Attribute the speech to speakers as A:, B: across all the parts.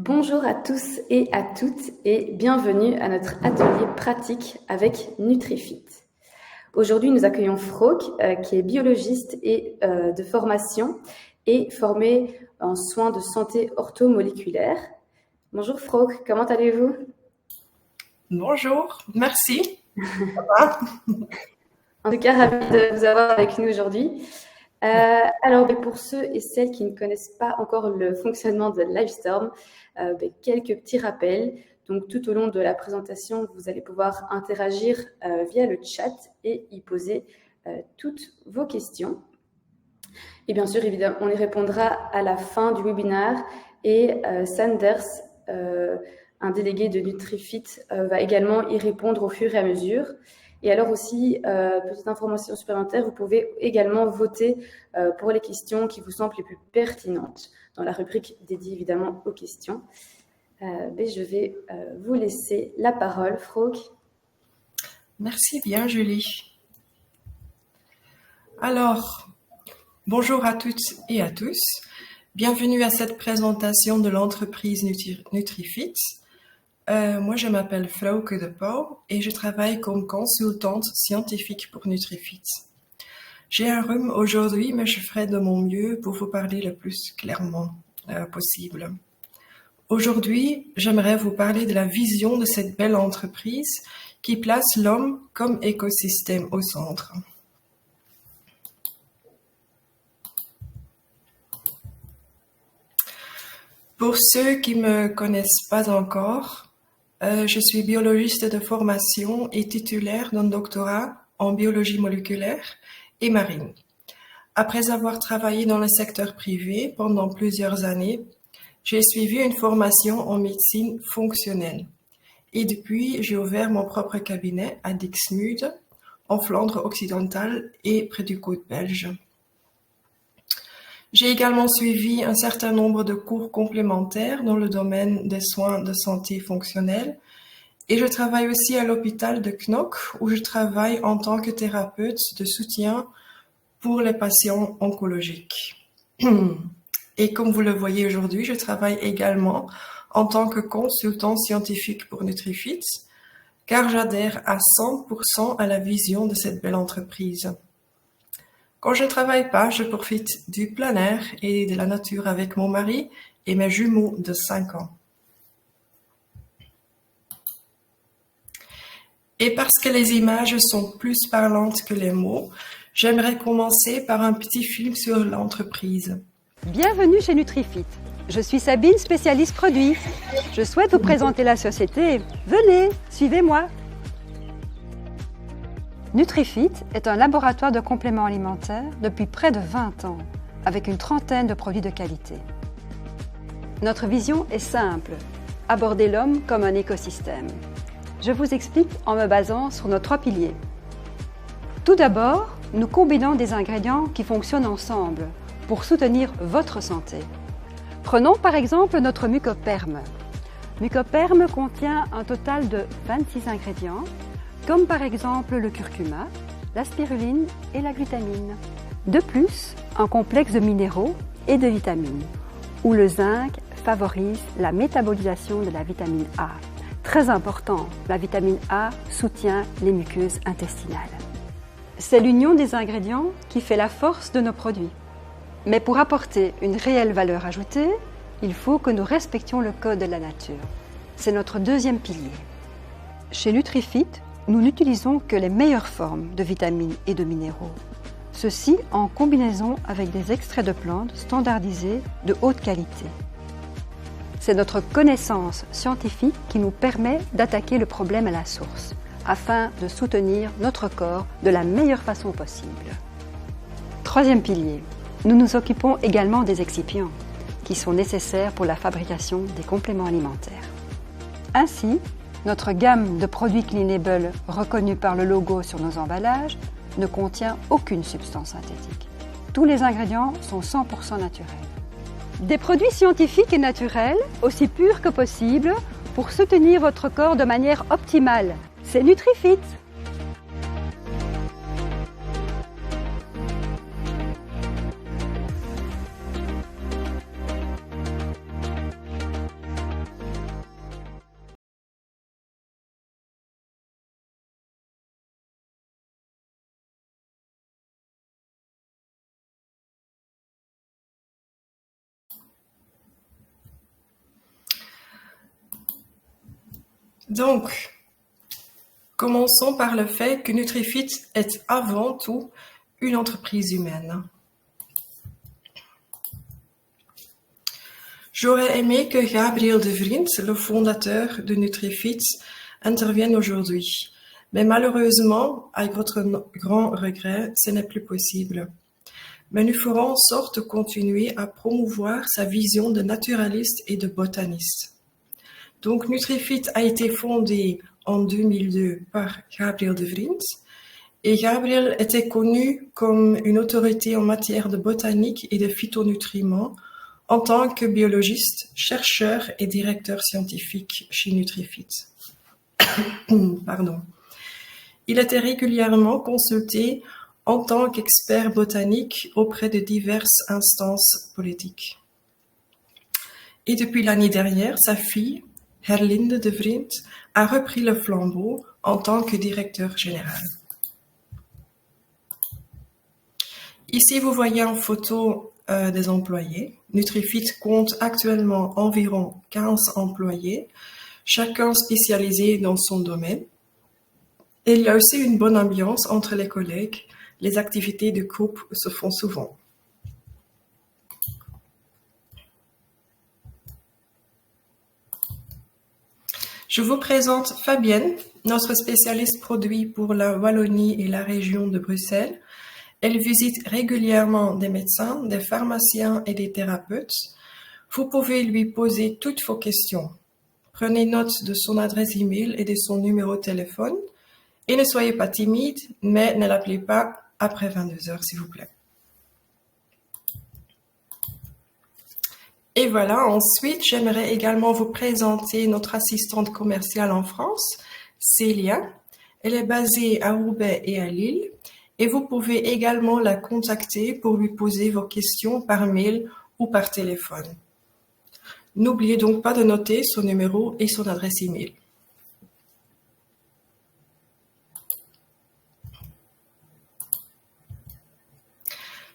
A: Bonjour à tous et à toutes et bienvenue à notre atelier pratique avec NutriFit. Aujourd'hui, nous accueillons Frauke, qui est biologiste et de formation et formée en soins de santé orthomoléculaires. Bonjour Frauke, comment allez-vous?
B: Bonjour, merci. Ça va?
A: En tout cas, ravie de vous avoir avec nous aujourd'hui. Alors, pour ceux et celles qui ne connaissent pas encore le fonctionnement de Livestorm, quelques petits rappels. Donc, tout au long de la présentation, vous allez pouvoir interagir via le chat et y poser toutes vos questions. Et bien sûr, évidemment, on y répondra à la fin du webinaire. Et Sanders, un délégué de NutriFit, va également y répondre au fur et à mesure. Et alors aussi, petite information supplémentaire, vous pouvez également voter pour les questions qui vous semblent les plus pertinentes dans la rubrique dédiée évidemment aux questions. Je vais vous laisser la parole, Frauke.
B: Merci bien, Julie. Alors, bonjour à toutes et à tous. Bienvenue à cette présentation de l'entreprise NutriFit. Moi, je m'appelle Frauke de Pauw et je travaille comme consultante scientifique pour NutriFit. J'ai un rhume aujourd'hui, mais je ferai de mon mieux pour vous parler le plus clairement possible. Aujourd'hui, j'aimerais vous parler de la vision de cette belle entreprise qui place l'homme comme écosystème au centre. Pour ceux qui ne me connaissent pas encore, je suis biologiste de formation et titulaire d'un doctorat en biologie moléculaire et marine. Après avoir travaillé dans le secteur privé pendant plusieurs années, j'ai suivi une formation en médecine fonctionnelle. Et depuis, j'ai ouvert mon propre cabinet à Dixmude, en Flandre occidentale et près du côte belge. J'ai également suivi un certain nombre de cours complémentaires dans le domaine des soins de santé fonctionnelle et je travaille aussi à l'hôpital de Knock où je travaille en tant que thérapeute de soutien pour les patients oncologiques. Et comme vous le voyez aujourd'hui, je travaille également en tant que consultant scientifique pour NutriFit car j'adhère à 100% à la vision de cette belle entreprise. Quand je ne travaille pas, je profite du plein air et de la nature avec mon mari et mes jumeaux de 5 ans. Et parce que les images sont plus parlantes que les mots, j'aimerais commencer par un petit film sur l'entreprise.
C: Bienvenue chez NutriFit. Je suis Sabine, spécialiste produit. Je souhaite vous présenter la société. Venez, suivez-moi. NutriFit est un laboratoire de compléments alimentaires depuis près de 20 ans, avec une trentaine de produits de qualité. Notre vision est simple, aborder l'homme comme un écosystème. Je vous explique en me basant sur nos 3 piliers. Tout d'abord, nous combinons des ingrédients qui fonctionnent ensemble pour soutenir votre santé. Prenons par exemple notre Mucoperm. Mucoperm contient un total de 26 ingrédients, comme par exemple le curcuma, la spiruline et la glutamine. De plus, un complexe de minéraux et de vitamines, où le zinc favorise la métabolisation de la vitamine A. Très important, la vitamine A soutient les muqueuses intestinales. C'est l'union des ingrédients qui fait la force de nos produits. Mais pour apporter une réelle valeur ajoutée, il faut que nous respections le code de la nature. C'est notre deuxième pilier. Chez NutriFit, nous n'utilisons que les meilleures formes de vitamines et de minéraux. Ceci en combinaison avec des extraits de plantes standardisés de haute qualité. C'est notre connaissance scientifique qui nous permet d'attaquer le problème à la source, afin de soutenir notre corps de la meilleure façon possible. Troisième pilier, nous nous occupons également des excipients, qui sont nécessaires pour la fabrication des compléments alimentaires. Ainsi, notre gamme de produits Clean Label reconnus par le logo sur nos emballages ne contient aucune substance synthétique. Tous les ingrédients sont 100% naturels. Des produits scientifiques et naturels, aussi purs que possible, pour soutenir votre corps de manière optimale. C'est NutriFit.
B: Donc, commençons par le fait que Nutrifit est avant tout une entreprise humaine. J'aurais aimé que Gabriel De Vriend, le fondateur de Nutrifit, intervienne aujourd'hui. Mais malheureusement, avec votre grand regret, ce n'est plus possible. Mais nous ferons en sorte de continuer à promouvoir sa vision de naturaliste et de botaniste. Donc, Nutrifit a été fondé en 2002 par Gabriel De Vriend. Et Gabriel était connu comme une autorité en matière de botanique et de phytonutriments en tant que biologiste, chercheur et directeur scientifique chez Nutrifit. Pardon. Il était régulièrement consulté en tant qu'expert botanique auprès de diverses instances politiques. Et depuis l'année dernière, sa fille, Herlinde De Vriend, a repris le flambeau en tant que directeur général. Ici, vous voyez en photo des employés. Nutrifit compte actuellement environ 15 employés, chacun spécialisé dans son domaine. Et il y a aussi une bonne ambiance entre les collègues. Les activités de groupe se font souvent. Je vous présente Fabienne, notre spécialiste produit pour la Wallonie et la région de Bruxelles. Elle visite régulièrement des médecins, des pharmaciens et des thérapeutes. Vous pouvez lui poser toutes vos questions. Prenez note de son adresse email et de son numéro de téléphone. Et ne soyez pas timide, mais ne l'appelez pas après 22 heures, s'il vous plaît. Et voilà, ensuite, j'aimerais également vous présenter notre assistante commerciale en France, Célia. Elle est basée à Roubaix et à Lille. Et vous pouvez également la contacter pour lui poser vos questions par mail ou par téléphone. N'oubliez donc pas de noter son numéro et son adresse email.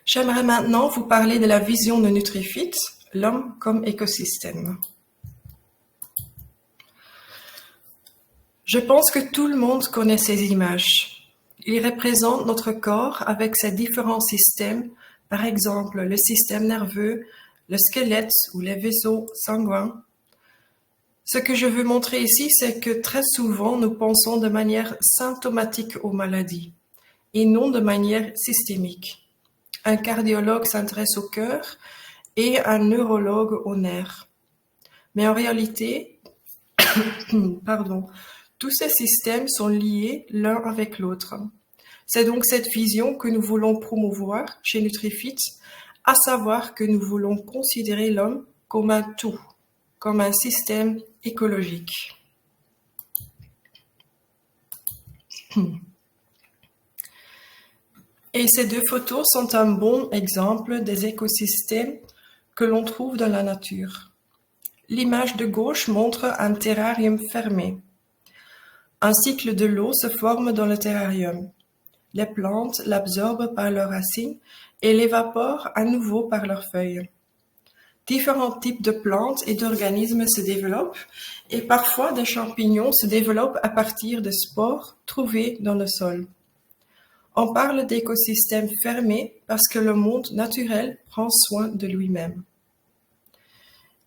B: J'aimerais maintenant vous parler de la vision de Nutrifit, l'homme comme écosystème. Je pense que tout le monde connaît ces images. Ils représentent notre corps avec ses différents systèmes, par exemple le système nerveux, le squelette ou les vaisseaux sanguins. Ce que je veux montrer ici, c'est que très souvent, nous pensons de manière symptomatique aux maladies et non de manière systémique. Un cardiologue s'intéresse au cœur et un neurologue aux nerfs. Mais en réalité, tous ces systèmes sont liés l'un avec l'autre. C'est donc cette vision que nous voulons promouvoir chez Nutrifit, à savoir que nous voulons considérer l'homme comme un tout, comme un système écologique. Et ces deux photos sont un bon exemple des écosystèmes que l'on trouve dans la nature. L'image de gauche montre un terrarium fermé. Un cycle de l'eau se forme dans le terrarium. Les plantes l'absorbent par leurs racines et l'évaporent à nouveau par leurs feuilles. Différents types de plantes et d'organismes se développent et parfois des champignons se développent à partir de spores trouvés dans le sol. On parle d'écosystème fermé parce que le monde naturel prend soin de lui-même.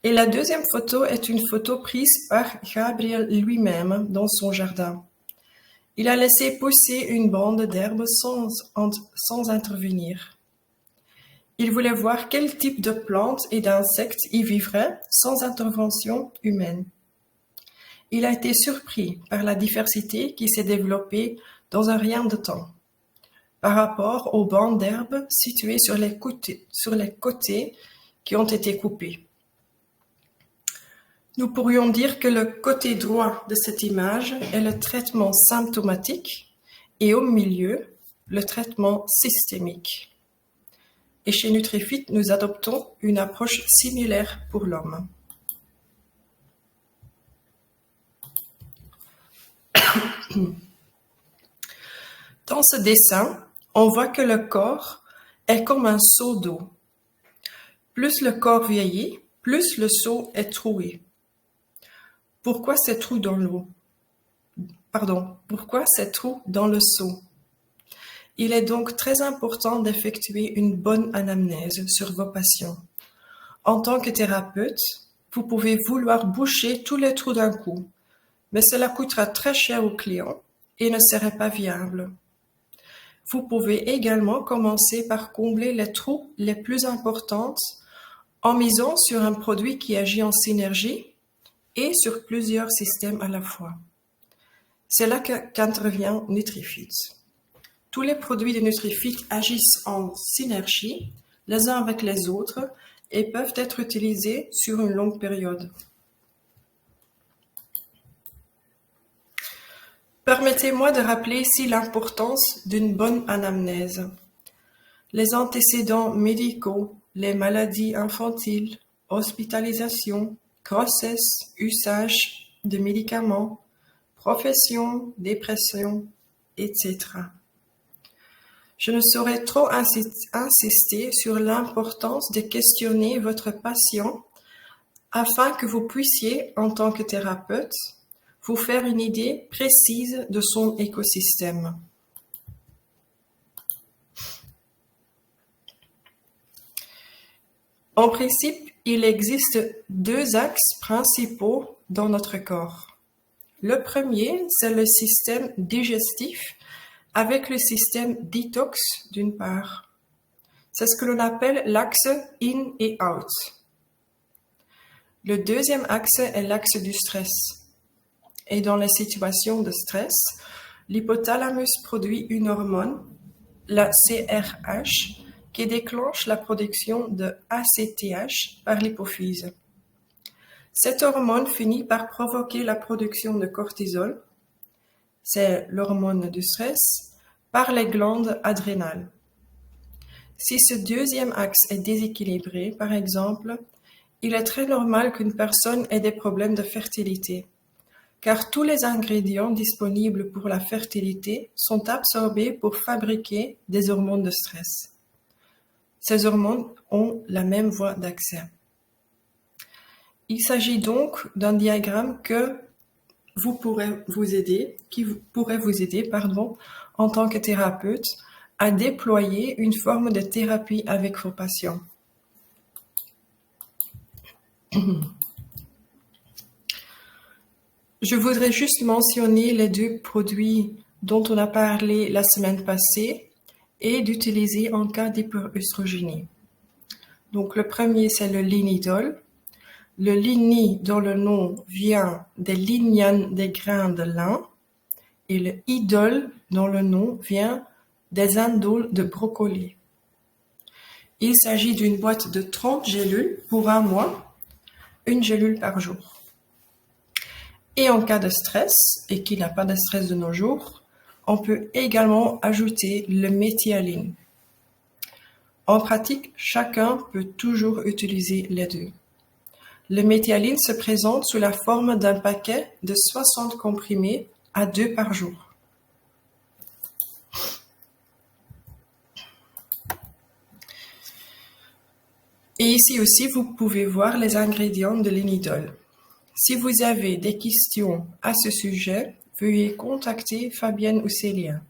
B: Et la deuxième photo est une photo prise par Gabriel lui-même dans son jardin. Il a laissé pousser une bande d'herbe sans intervenir. Il voulait voir quel type de plantes et d'insectes y vivraient sans intervention humaine. Il a été surpris par la diversité qui s'est développée dans un rien de temps, par rapport aux bandes d'herbe situées sur les côtés qui ont été coupés. Nous pourrions dire que le côté droit de cette image est le traitement symptomatique et au milieu, le traitement systémique. Et chez Nutrifit, nous adoptons une approche similaire pour l'homme. Dans ce dessin, on voit que le corps est comme un seau d'eau. Plus le corps vieillit, plus le seau est troué. Pourquoi ces trous dans l'eau? pourquoi ces trous dans le seau? Il est donc très important d'effectuer une bonne anamnèse sur vos patients. En tant que thérapeute, vous pouvez vouloir boucher tous les trous d'un coup, mais cela coûtera très cher au client et ne serait pas viable. Vous pouvez également commencer par combler les trous les plus importants en misant sur un produit qui agit en synergie et sur plusieurs systèmes à la fois. C'est là qu'intervient NutriFit. Tous les produits de NutriFit agissent en synergie, les uns avec les autres, et peuvent être utilisés sur une longue période. Permettez-moi de rappeler ici l'importance d'une bonne anamnèse. Les antécédents médicaux, les maladies infantiles, hospitalisation, grossesse, usage de médicaments, profession, dépression, etc. Je ne saurais trop insister sur l'importance de questionner votre patient afin que vous puissiez, en tant que thérapeute, vous faire une idée précise de son écosystème. En principe, il existe deux axes principaux dans notre corps. Le premier, c'est le système digestif avec le système détox d'une part. C'est ce que l'on appelle l'axe in et out. Le deuxième axe est l'axe du stress. Et dans les situations de stress, l'hypothalamus produit une hormone, la CRH, qui déclenche la production de ACTH par l'hypophyse. Cette hormone finit par provoquer la production de cortisol, c'est l'hormone du stress, par les glandes adrénales. Si ce deuxième axe est déséquilibré, par exemple, il est très normal qu'une personne ait des problèmes de fertilité, car tous les ingrédients disponibles pour la fertilité sont absorbés pour fabriquer des hormones de stress. Ces hormones ont la même voie d'accès. Il s'agit donc d'un diagramme qui pourrait vous aider, en tant que thérapeute, à déployer une forme de thérapie avec vos patients. Je voudrais juste mentionner les deux produits dont on a parlé la semaine passée et d'utiliser en cas d'hyperœstrogénie. Donc le premier, c'est le linidol. Le lini, dont le nom vient des lignanes des grains de lin, et le idol, dont le nom vient des indoles de brocoli. Il s'agit d'une boîte de 30 gélules pour un mois, une gélule par jour. Et en cas de stress, et qu'il n'y a pas de stress de nos jours, on peut également ajouter le méthyaline. En pratique, chacun peut toujours utiliser les deux. Le méthyaline se présente sous la forme d'un paquet de 60 comprimés à 2 par jour. Et ici aussi, vous pouvez voir les ingrédients de l'inidol. Si vous avez des questions à ce sujet, veuillez contacter Fabienne ou Célia.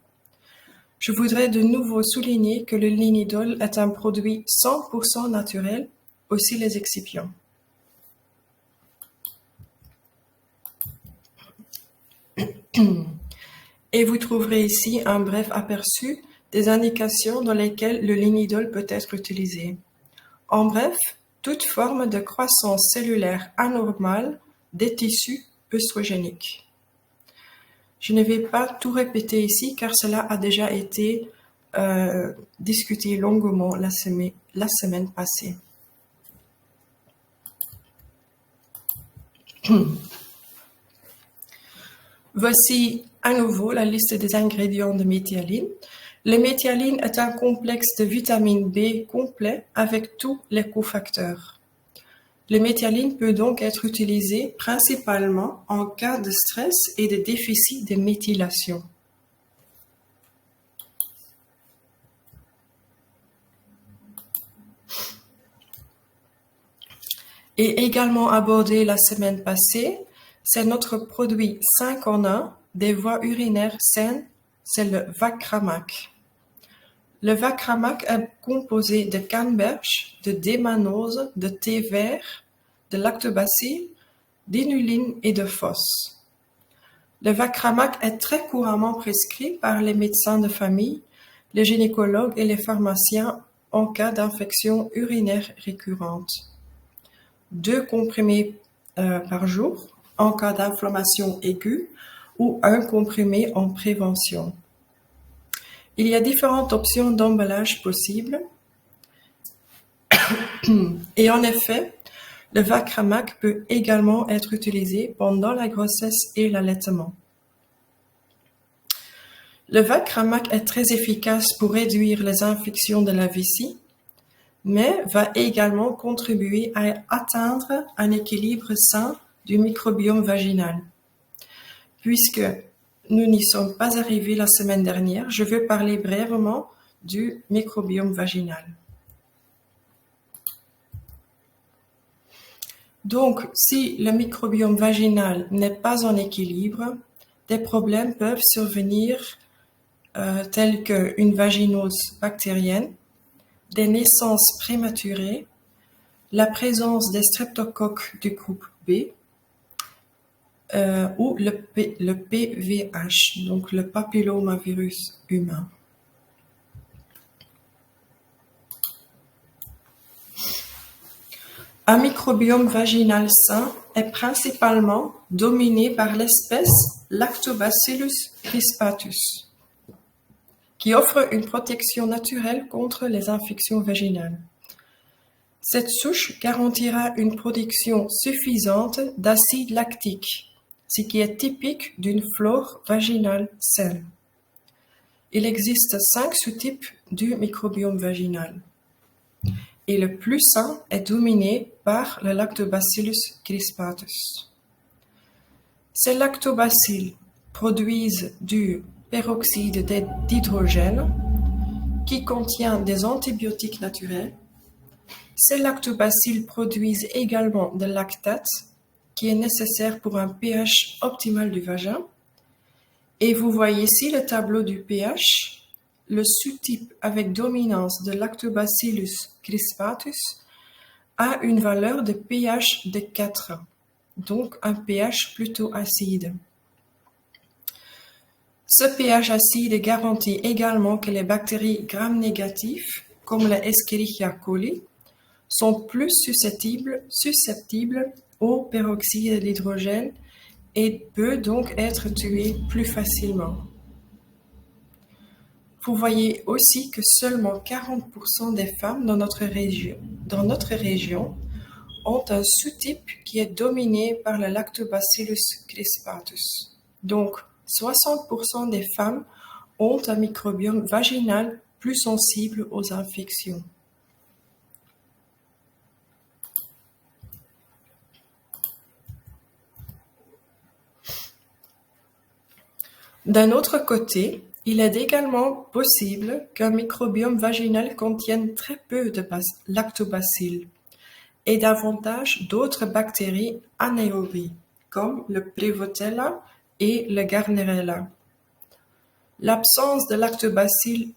B: Je voudrais de nouveau souligner que le linidol est un produit 100% naturel, aussi les excipients. Et vous trouverez ici un bref aperçu des indications dans lesquelles le linidol peut être utilisé. En bref, toute forme de croissance cellulaire anormale des tissus œstrogéniques. Je ne vais pas tout répéter ici car cela a déjà été discuté longuement la semaine passée. Voici à nouveau la liste des ingrédients de méthyaline. Le méthyaline est un complexe de vitamine B complet avec tous les cofacteurs. Le méthyaline peut donc être utilisé principalement en cas de stress et de déficit de méthylation. Et également abordé la semaine passée, c'est notre produit 5 en 1 des voies urinaires saines, c'est le Vacramac. Le Vacramac est composé de canneberge, de démanose, de thé vert, de lactobacilles, d'inuline et de phos. Le Vacramac est très couramment prescrit par les médecins de famille, les gynécologues et les pharmaciens en cas d'infection urinaire récurrente. 2 comprimés par jour en cas d'inflammation aiguë ou 1 comprimé en prévention. Il y a différentes options d'emballage possibles et en effet, le Vacramac peut également être utilisé pendant la grossesse et l'allaitement. Le Vacramac est très efficace pour réduire les infections de la vessie, mais va également contribuer à atteindre un équilibre sain du microbiome vaginal. Puisque nous n'y sommes pas arrivés la semaine dernière, je veux parler brièvement du microbiome vaginal. Donc, si le microbiome vaginal n'est pas en équilibre, des problèmes peuvent survenir tels qu'une vaginose bactérienne, des naissances prématurées, la présence des streptocoques du groupe B ou le PVH, donc le papillomavirus humain. Un microbiome vaginal sain est principalement dominé par l'espèce Lactobacillus crispatus, qui offre une protection naturelle contre les infections vaginales. Cette souche garantira une production suffisante d'acide lactique, ce qui est typique d'une flore vaginale saine. Il existe 5 sous-types du microbiome vaginal. Et le plus sain est dominé par le Lactobacillus crispatus. Ces lactobacilles produisent du peroxyde d'hydrogène qui contient des antibiotiques naturels. Ces lactobacilles produisent également de lactate qui est nécessaire pour un pH optimal du vagin. Et vous voyez ici le tableau du pH. Le sous-type avec dominance de Lactobacillus crispatus a une valeur de pH de 4, donc un pH plutôt acide. Ce pH acide garantit également que les bactéries gram-négatives, comme la Escherichia coli, sont plus susceptibles au peroxyde d'hydrogène et peut donc être tuées plus facilement. Vous voyez aussi que seulement 40% des femmes dans notre région ont un sous-type qui est dominé par le Lactobacillus crispatus. Donc, 60% des femmes ont un microbiome vaginal plus sensible aux infections. D'un autre côté, il est également possible qu'un microbiome vaginal contienne très peu de lactobacilles et davantage d'autres bactéries anaérobies, comme le Prevotella et le Garnerella. L'absence de lactobacilles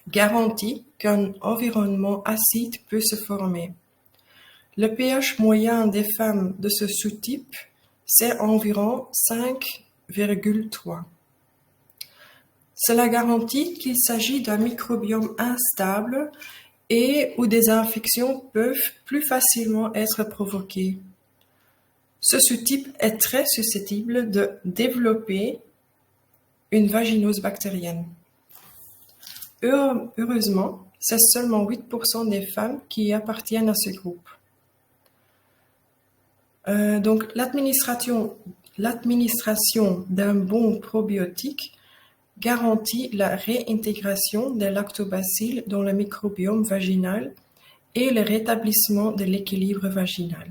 B: garantit qu'un environnement acide peut se former. Le pH moyen des femmes de ce sous-type, c'est environ 5,3. Cela garantit qu'il s'agit d'un microbiome instable et où des infections peuvent plus facilement être provoquées. Ce sous-type est très susceptible de développer une vaginose bactérienne. Heureusement, c'est seulement 8% des femmes qui appartiennent à ce groupe. Donc, l'administration d'un bon probiotique garantit la réintégration des lactobacilles dans le microbiome vaginal et le rétablissement de l'équilibre vaginal.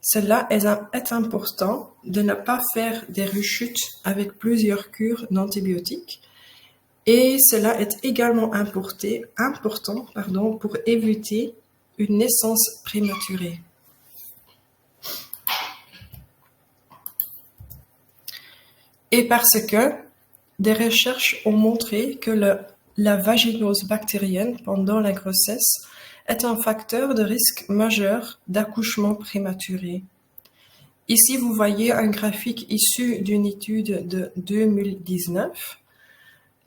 B: Cela est important de ne pas faire des rechutes avec plusieurs cures d'antibiotiques et cela est également important pour éviter une naissance prématurée. et parce que des recherches ont montré que la vaginose bactérienne pendant la grossesse est un facteur de risque majeur d'accouchement prématuré. Ici, vous voyez un graphique issu d'une étude de 2019.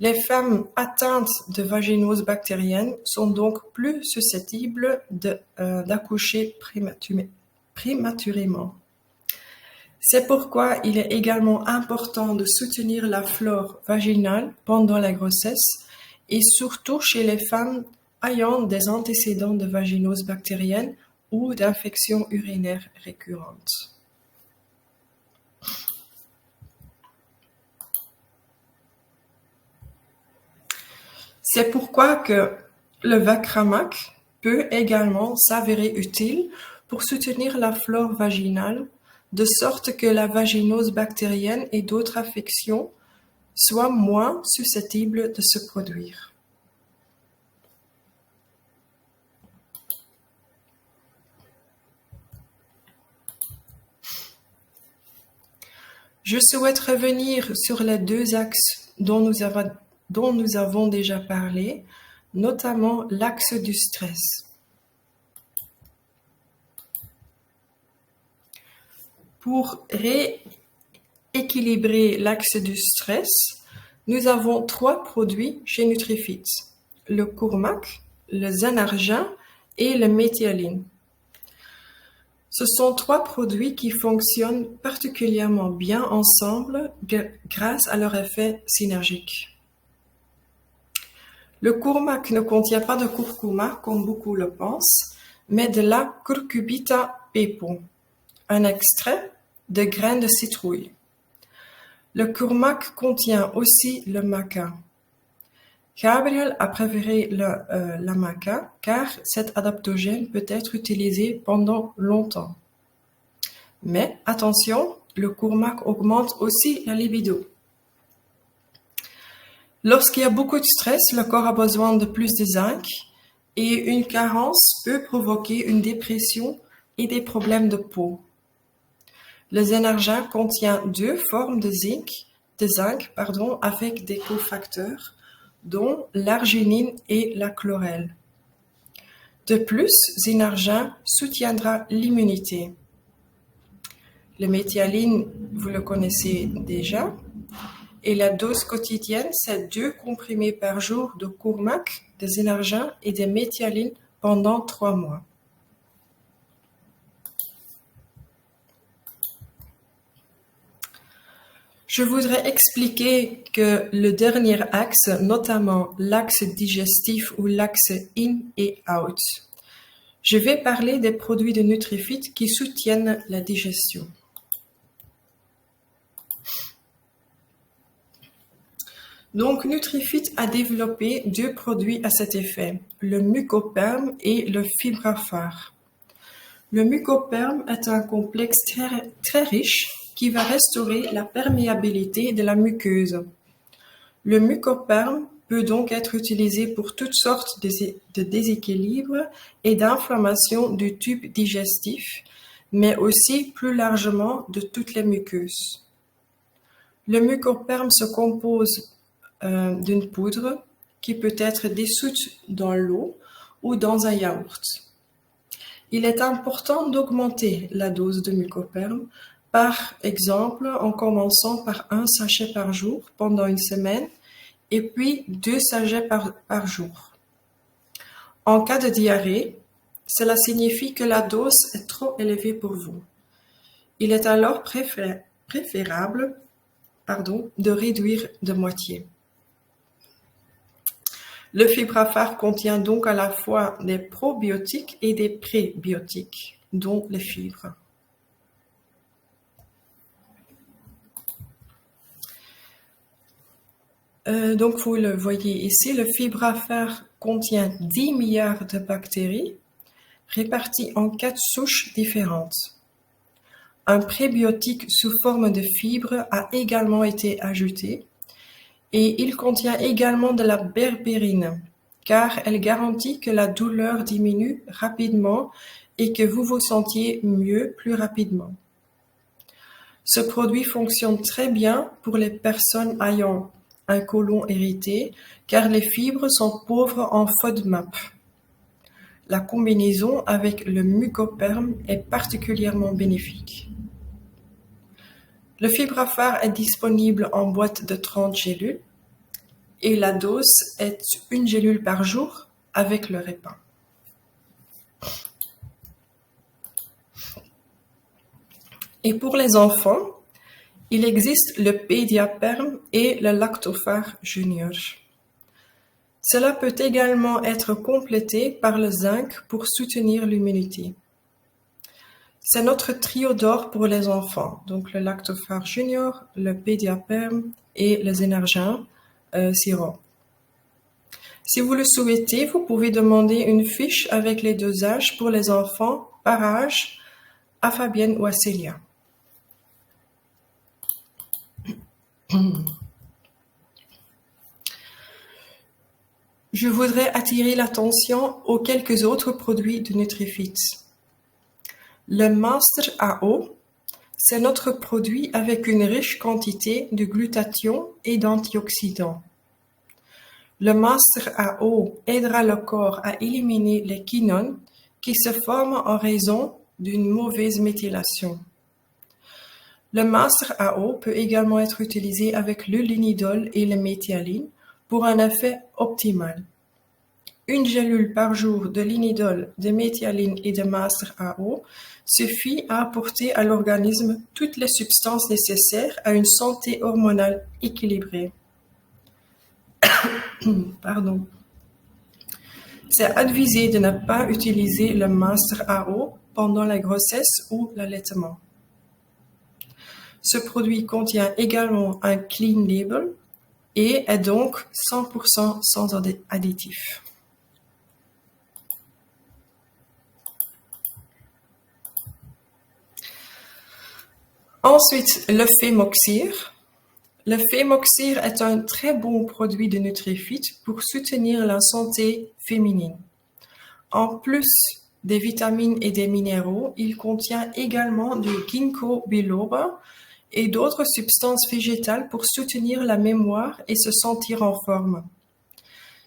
B: Les femmes atteintes de vaginose bactérienne sont donc plus susceptibles d'accoucher prématurément. C'est pourquoi il est également important de soutenir la flore vaginale pendant la grossesse et surtout chez les femmes ayant des antécédents de vaginose bactérienne ou d'infections urinaires récurrentes. C'est pourquoi que le Vacramac peut également s'avérer utile pour soutenir la flore vaginale, de sorte que la vaginose bactérienne et d'autres affections soient moins susceptibles de se produire. Je souhaite revenir sur les deux axes dont nous avons déjà parlé, notamment l'axe du stress. Pour rééquilibrer l'axe du stress, nous avons 3 produits chez Nutrifit: le Courmac, le Zenargin et le Méthyaline. Ce sont 3 produits qui fonctionnent particulièrement bien ensemble grâce à leur effet synergique. Le Courmac ne contient pas de curcuma comme beaucoup le pensent, mais de la Curcubita pepo, un extrait de graines de citrouille. Le Courmac contient aussi le maca. Gabriel a préféré la maca car cet adaptogène peut être utilisé pendant longtemps. Mais attention, le Courmac augmente aussi la libido. Lorsqu'il y a beaucoup de stress, le corps a besoin de plus de zinc et une carence peut provoquer une dépression et des problèmes de peau. Le Zenargin contient 2 formes de zinc avec des cofacteurs, dont l'arginine et la chlorelle. De plus, Zenargin soutiendra l'immunité. Le Méthyaline, vous le connaissez déjà, et la dose quotidienne, c'est 2 comprimés par jour de Courmac, de Zenargin et de Méthyaline pendant 3 mois. Je voudrais expliquer que le dernier axe, notamment l'axe digestif ou l'axe in et out. Je vais parler des produits de Nutrifit qui soutiennent la digestion. Donc, Nutrifit a développé 2 produits à cet effet, le Mucoperm et le Fibrafar. Le Mucoperm est un complexe très riche qui va restaurer la perméabilité de la muqueuse. Le Mucoperm peut donc être utilisé pour toutes sortes de déséquilibres et d'inflammations du tube digestif, mais aussi plus largement de toutes les muqueuses. Le Mucoperm se compose d'une poudre qui peut être dissoute dans l'eau ou dans un yaourt. Il est important d'augmenter la dose de Mucoperm, par exemple en commençant par 1 sachet par jour pendant une semaine et puis 2 sachets par jour. En cas de diarrhée, cela signifie que la dose est trop élevée pour vous. Il est alors préférable de réduire de moitié. Le Fibrafar contient donc à la fois des probiotiques et des prébiotiques, dont les fibres. Donc vous le voyez ici, le Fibrafar contient 10 milliards de bactéries réparties en 4 souches différentes. Un prébiotique sous forme de fibres a également été ajouté et il contient également de la berbérine car elle garantit que la douleur diminue rapidement et que vous vous sentiez mieux plus rapidement. Ce produit fonctionne très bien pour les personnes ayant un côlon irrité car les fibres sont pauvres en FODMAP. La combinaison avec le mucoperm est particulièrement bénéfique. Le Fibrafar est disponible en boîte de 30 gélules et la dose est 1 gélule par jour avec le repas. Et pour les enfants, il existe le Pédiaperm et le Lactofar Junior. Cela peut également être complété par le zinc pour soutenir l'immunité. C'est notre trio d'or pour les enfants, donc le Lactofar Junior, le Pédiaperm et le Zenergen sirop. Si vous le souhaitez, vous pouvez demander une fiche avec les dosages pour les enfants par âge à Fabienne ou à Célia. Je voudrais attirer l'attention aux quelques autres produits de Nutrifit. Le Master AO, c'est notre produit avec une riche quantité de glutathion et d'antioxydants. Le Master AO aidera le corps à éliminer les quinones qui se forment en raison d'une mauvaise méthylation. Le Master AO peut également être utilisé avec le linidol et le méthylaline pour un effet optimal. 1 gélule par jour de linidol, de méthioline et de Master AO suffit à apporter à l'organisme toutes les substances nécessaires à une santé hormonale équilibrée. Pardon. C'est advisé de ne pas utiliser le Master AO pendant la grossesse ou l'allaitement. Ce produit contient également un clean label et est donc 100% sans additifs. Ensuite, le Fémoxir. Le Fémoxir est un très bon produit de Nutrifit pour soutenir la santé féminine. En plus des vitamines et des minéraux, il contient également du ginkgo biloba et d'autres substances végétales pour soutenir la mémoire et se sentir en forme.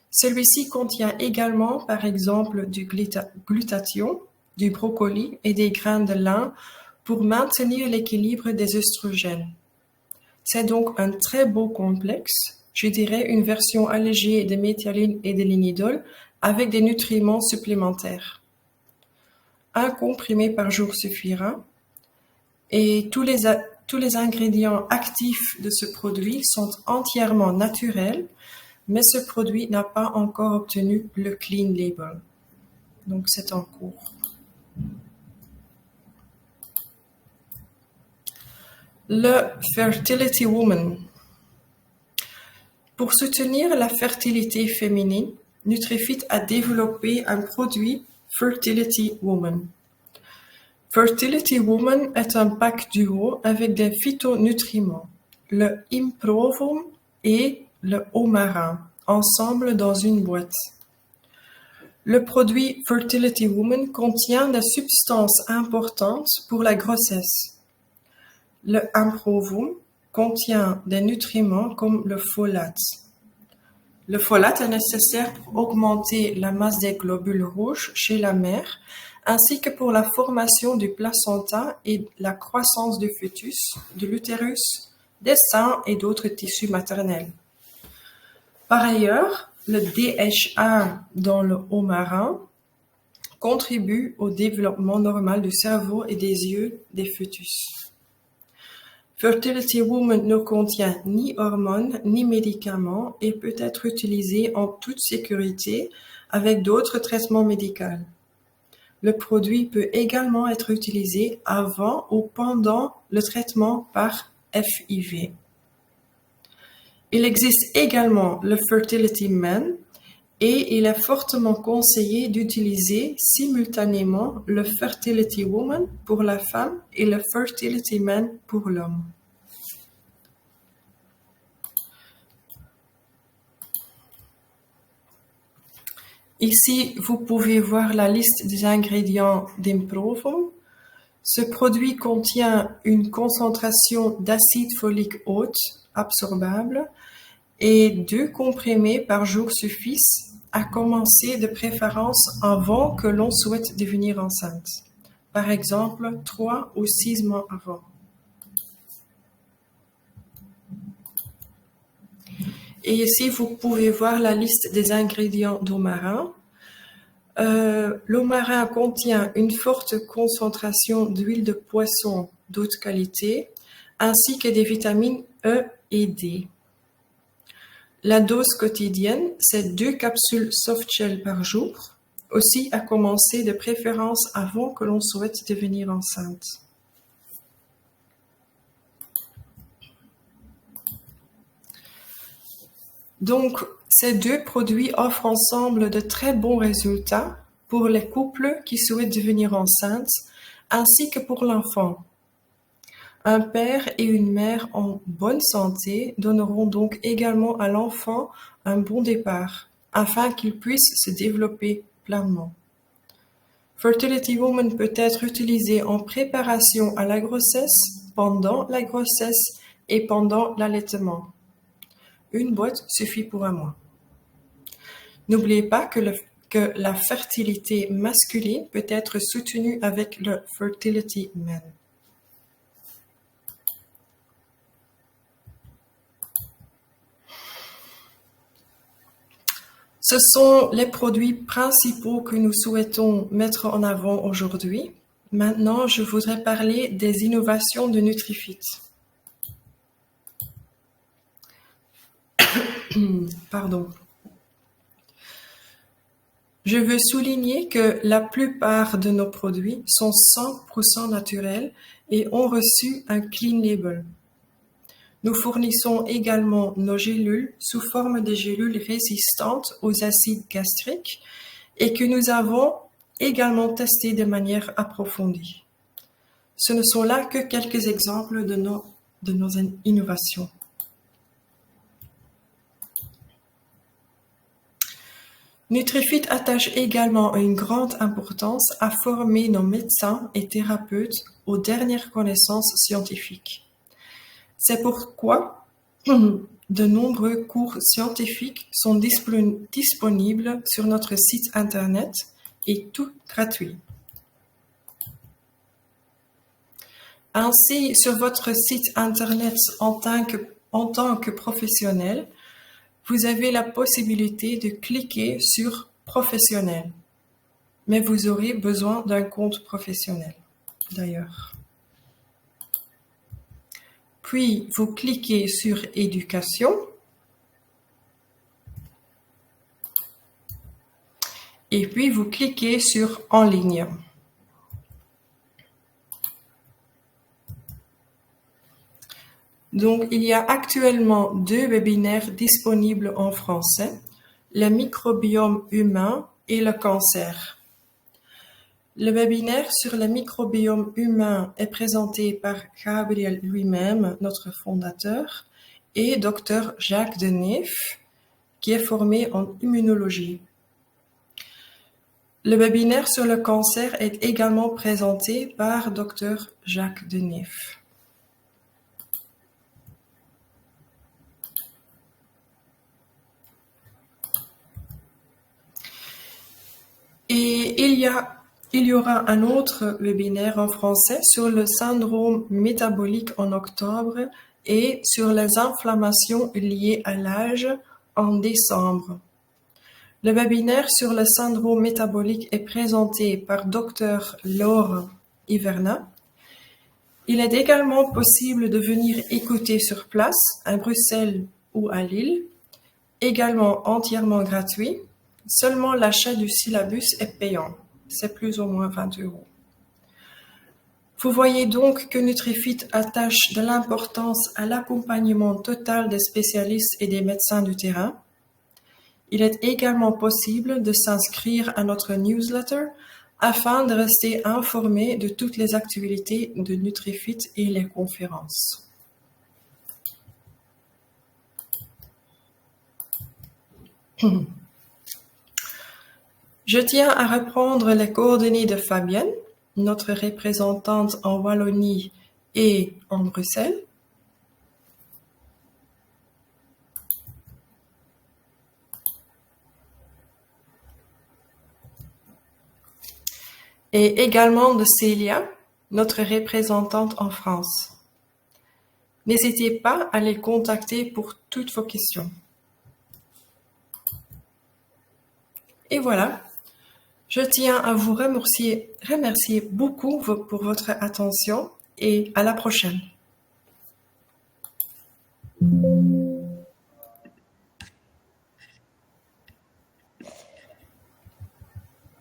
B: Celui-ci contient également, par exemple, du glutathion, du brocoli et des graines de lin pour maintenir l'équilibre des œstrogènes. C'est donc un très beau complexe, je dirais une version allégée de méthioline et de linidol avec des nutriments supplémentaires. 1 comprimé par jour suffira et tous les ingrédients actifs de ce produit sont entièrement naturels, mais ce produit n'a pas encore obtenu le Clean Label. Donc c'est en cours. Le Fertility Woman. Pour soutenir la fertilité féminine, Nutrifit a développé un produit Fertility Woman. Fertility Woman est un pack duo avec des phytonutriments, le Improvum et le Omarin, ensemble dans une boîte. Le produit Fertility Woman contient des substances importantes pour la grossesse. Le Improvum contient des nutriments comme le folate. Le folate est nécessaire pour augmenter la masse des globules rouges chez la mère, ainsi que pour la formation du placenta et la croissance du fœtus, de l'utérus, des seins et d'autres tissus maternels. Par ailleurs, le DHA dans le Omarin contribue au développement normal du cerveau et des yeux des fœtus. Fertility Woman ne contient ni hormones ni médicaments et peut être utilisé en toute sécurité avec d'autres traitements médicaux. Le produit peut également être utilisé avant ou pendant le traitement par FIV. Il existe également le Fertility Man et il est fortement conseillé d'utiliser simultanément le Fertility Woman pour la femme et le Fertility Man pour l'homme. Ici, vous pouvez voir la liste des ingrédients d'Improvum. Ce produit contient une concentration d'acide folique haute, absorbable, et 2 comprimés par jour suffisent, à commencer de préférence avant que l'on souhaite devenir enceinte. Par exemple, 3 ou 6 mois avant. Et ici, vous pouvez voir la liste des ingrédients d'eau marin. L'eau marin contient une forte concentration d'huile de poisson d'haute qualité, ainsi que des vitamines E et D. La dose quotidienne, c'est 2 capsules softgel par jour, aussi à commencer de préférence avant que l'on souhaite devenir enceinte. Donc, ces 2 produits offrent ensemble de très bons résultats pour les couples qui souhaitent devenir enceintes, ainsi que pour l'enfant. Un père et une mère en bonne santé donneront donc également à l'enfant un bon départ, afin qu'il puisse se développer pleinement. Fertility Woman peut être utilisé en préparation à la grossesse, pendant la grossesse et pendant l'allaitement. Une boîte suffit pour un mois. N'oubliez pas que la fertilité masculine peut être soutenue avec le Fertility Man. Ce sont les produits principaux que nous souhaitons mettre en avant aujourd'hui. Maintenant, je voudrais parler des innovations de Nutrifit. Pardon. Je veux souligner que la plupart de nos produits sont 100% naturels et ont reçu un Clean Label. Nous fournissons également nos gélules sous forme de gélules résistantes aux acides gastriques et que nous avons également testées de manière approfondie. Ce ne sont là que quelques exemples de nos innovations. Nutrifit attache également une grande importance à former nos médecins et thérapeutes aux dernières connaissances scientifiques. C'est pourquoi de nombreux cours scientifiques sont disponibles sur notre site internet et tout gratuit. Ainsi, sur votre site internet en tant que professionnel, vous avez la possibilité de cliquer sur « Professionnel », mais vous aurez besoin d'un compte professionnel, d'ailleurs. Puis, vous cliquez sur « Éducation » et puis vous cliquez sur « En ligne ». Donc, il y a actuellement 2 webinaires disponibles en français, le microbiome humain et le cancer. Le webinaire sur le microbiome humain est présenté par Gabriel lui-même, notre fondateur, et Dr Jacques Denif, qui est formé en immunologie. Le webinaire sur le cancer est également présenté par Dr Jacques Denif. Et il y aura un autre webinaire en français sur le syndrome métabolique en octobre et sur les inflammations liées à l'âge en décembre. Le webinaire sur le syndrome métabolique est présenté par Dr Laure Iverna. Il est également possible de venir écouter sur place à Bruxelles ou à Lille, également entièrement gratuit. Seulement l'achat du syllabus est payant, c'est plus ou moins 20 €. Vous voyez donc que Nutrifit attache de l'importance à l'accompagnement total des spécialistes et des médecins du terrain. Il est également possible de s'inscrire à notre newsletter afin de rester informé de toutes les actualités de Nutrifit et les conférences. Je tiens à reprendre les coordonnées de Fabienne. notre représentante en Wallonie et en Bruxelles. Et également de Célia, notre représentante en France. N'hésitez pas à les contacter pour toutes vos questions. Et voilà, je tiens à vous remercier beaucoup pour votre attention et à la prochaine.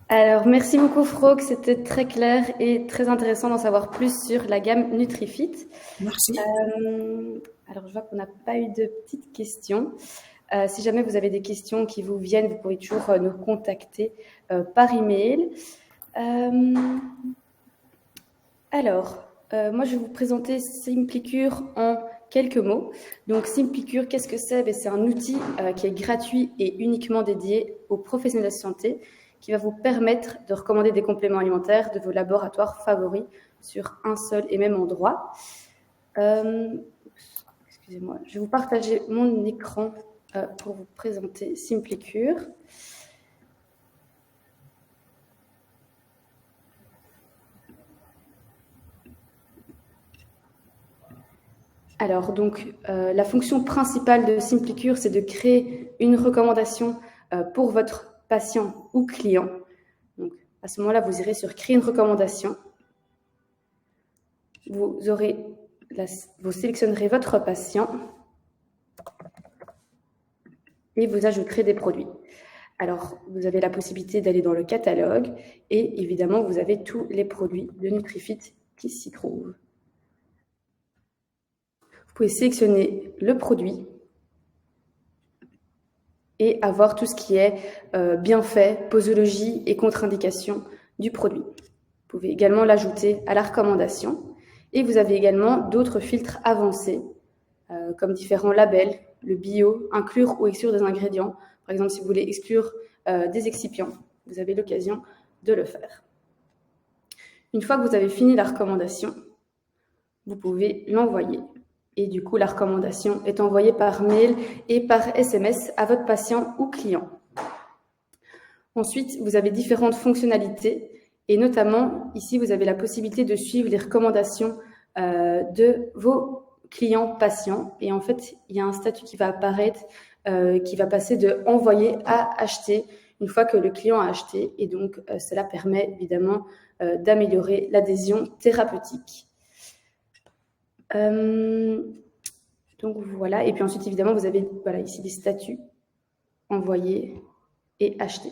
A: Alors, merci beaucoup Frog, c'était très clair et très intéressant d'en savoir plus sur la gamme NutriFit.
B: Merci.
A: Alors, je vois qu'on n'a pas eu de petites questions. Si jamais vous avez des questions qui vous viennent, vous pouvez toujours nous contacter par email. Moi, je vais vous présenter SimpliCure en quelques mots. Donc, SimpliCure, qu'est-ce que c'est? C'est un outil qui est gratuit et uniquement dédié aux professionnels de la santé qui va vous permettre de recommander des compléments alimentaires de vos laboratoires favoris sur un seul et même endroit. Excusez-moi, je vais vous partager mon écran pour vous présenter SimpliCure. Alors, donc, la fonction principale de SimpliCure, c'est de créer une recommandation pour votre patient ou client. Donc, à ce moment-là, vous irez sur « Créer une recommandation ». Vous sélectionnerez votre patient et vous ajouterez des produits. Alors, vous avez la possibilité d'aller dans le catalogue et évidemment, vous avez tous les produits de NutriFit qui s'y trouvent. Vous pouvez sélectionner le produit et avoir tout ce qui est bienfaits, posologie et contre-indication du produit. Vous pouvez également l'ajouter à la recommandation. Et vous avez également d'autres filtres avancés, comme différents labels, le bio, inclure ou exclure des ingrédients. Par exemple, si vous voulez exclure des excipients, vous avez l'occasion de le faire. Une fois que vous avez fini la recommandation, vous pouvez l'envoyer. Et du coup, la recommandation est envoyée par mail et par SMS à votre patient ou client. Ensuite, vous avez différentes fonctionnalités et notamment, ici, vous avez la possibilité de suivre les recommandations de vos clients patients. Et en fait, il y a un statut qui va apparaître, qui va passer de « envoyer » à « acheter » une fois que le client a acheté. Et donc, cela permet évidemment d'améliorer l'adhésion thérapeutique. Donc voilà, et puis ensuite évidemment vous avez ici des statuts, envoyer et acheter.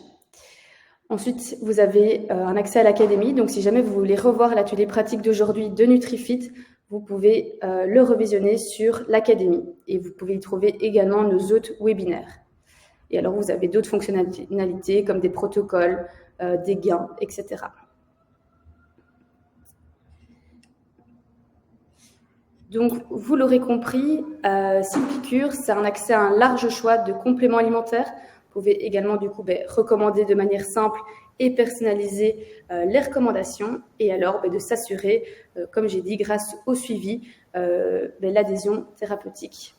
A: Ensuite vous avez un accès à l'académie, donc si jamais vous voulez revoir l'atelier pratique d'aujourd'hui de NutriFit, vous pouvez le revisionner sur l'académie et vous pouvez y trouver également nos autres webinaires. Et alors vous avez d'autres fonctionnalités comme des protocoles, des gains, etc. Donc, vous l'aurez compris, SimpliCure, c'est un accès à un large choix de compléments alimentaires. Vous pouvez également, du coup, recommander de manière simple et personnaliser les recommandations et alors de s'assurer, comme j'ai dit, grâce au suivi, l'adhésion thérapeutique.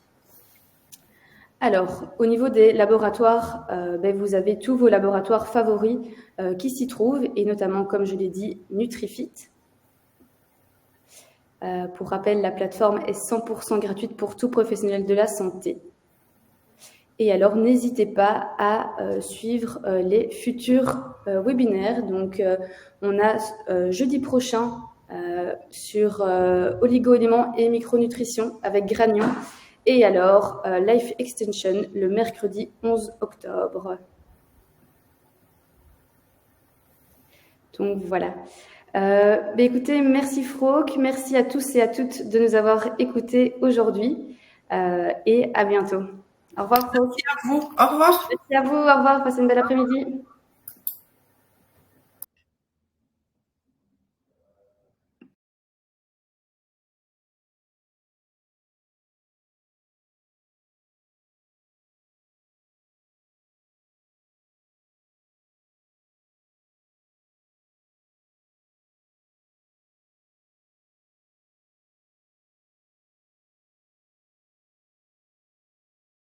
A: Alors, au niveau des laboratoires, vous avez tous vos laboratoires favoris qui s'y trouvent et notamment, comme je l'ai dit, NutriFit. Pour rappel, la plateforme est 100% gratuite pour tout professionnel de la santé. Et alors, n'hésitez pas à suivre les futurs webinaires. Donc, on a jeudi prochain sur oligo-éléments et micronutrition avec Granion. Et alors, Life Extension le mercredi 11 octobre. Donc, voilà. Écoutez, merci Frog, merci à tous et à toutes de nous avoir écoutés aujourd'hui et à bientôt. Au revoir Frog.
B: Merci à vous, au revoir.
A: Merci à vous, au revoir, passez une belle après-midi.